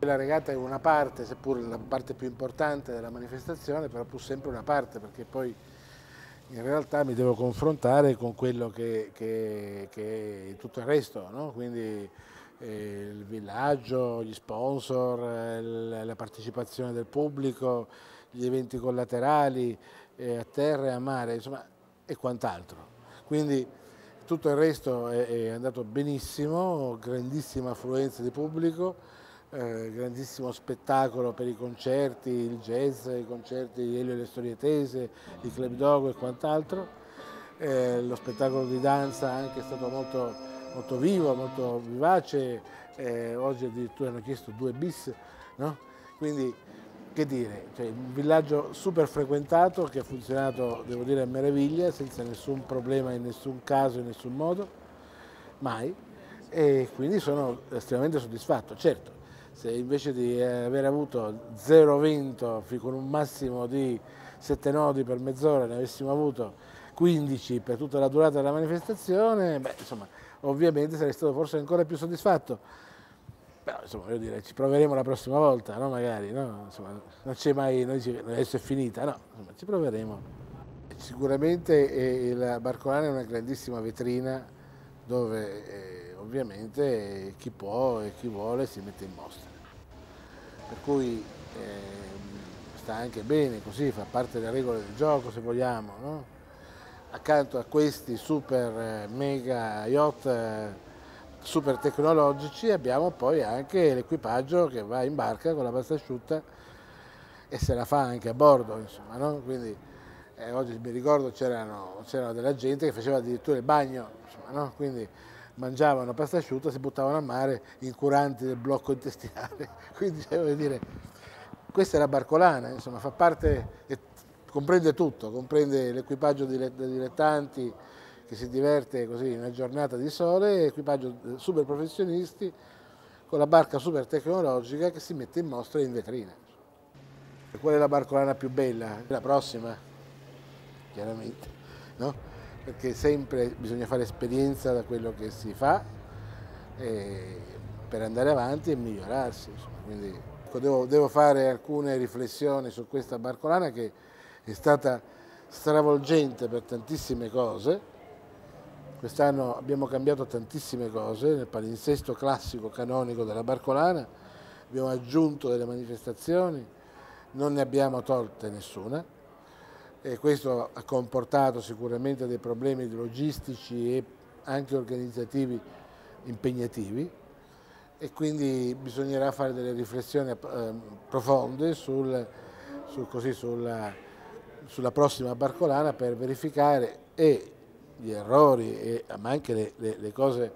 La regata è una parte, seppur la parte più importante della manifestazione, però pur sempre una parte, perché poi in realtà mi devo confrontare con quello che è tutto il resto, no? Quindi il villaggio, gli sponsor, la partecipazione del pubblico, gli eventi collaterali a terra e a mare, insomma, e quant'altro. Quindi tutto il resto è andato benissimo, grandissima affluenza di pubblico, grandissimo spettacolo per i concerti, il jazz, i concerti di Elio e le Storie Tese, i Club Dogo e quant'altro. Lo spettacolo di danza anche è stato molto, molto vivo, molto vivace, oggi addirittura hanno chiesto 2 bis, no? Quindi che dire, cioè, un villaggio super frequentato che ha funzionato, devo dire, a meraviglia, senza nessun problema in nessun caso, in nessun modo, mai, e quindi sono estremamente soddisfatto. Certo, se invece di aver avuto 0 vento con un massimo di 7 nodi per mezz'ora ne avessimo avuto 15 per tutta la durata della manifestazione, beh, insomma, ovviamente sarei stato forse ancora più soddisfatto. Però, insomma, voglio dire, ci proveremo la prossima volta, no? Magari, no? Insomma, non c'è mai, noi adesso è finita, no? Insomma, ci proveremo. Sicuramente la Barcolana è una grandissima vetrina dove ovviamente chi può e chi vuole si mette in mostra. Per cui sta anche bene così, fa parte delle regole del gioco se vogliamo, no? Accanto a questi super mega yacht super tecnologici abbiamo poi anche l'equipaggio che va in barca con la pasta asciutta e se la fa anche a bordo, insomma, no? Quindi oggi mi ricordo c'erano della gente che faceva addirittura il bagno, insomma, no? Quindi mangiavano pasta asciutta, si buttavano a mare incuranti del blocco intestinale. Quindi voglio dire, questa è la Barcolana, insomma, fa parte, comprende tutto, comprende l'equipaggio di dilettanti che si diverte così in una giornata di sole, equipaggio super professionisti con la barca super tecnologica che si mette in mostra in vetrina. Qual è la Barcolana più bella? La prossima, chiaramente, no? Perché sempre bisogna fare esperienza da quello che si fa per andare avanti e migliorarsi. Insomma. Quindi devo fare alcune riflessioni su questa Barcolana che è stata stravolgente per tantissime cose. Quest'anno abbiamo cambiato tantissime cose nel palinsesto classico canonico della Barcolana, abbiamo aggiunto delle manifestazioni, non ne abbiamo tolte nessuna e questo ha comportato sicuramente dei problemi logistici e anche organizzativi impegnativi e quindi bisognerà fare delle riflessioni profonde sulla prossima Barcolana per verificare gli errori, ma anche le cose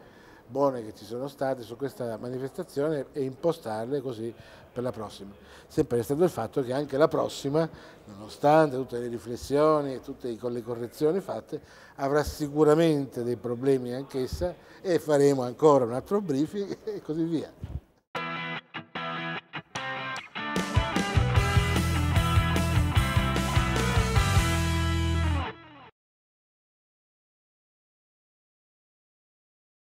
buone che ci sono state su questa manifestazione e impostarle così per la prossima. Sempre restando il fatto che anche la prossima, nonostante tutte le riflessioni e tutte le correzioni fatte, avrà sicuramente dei problemi anch'essa e faremo ancora un altro briefing e così via.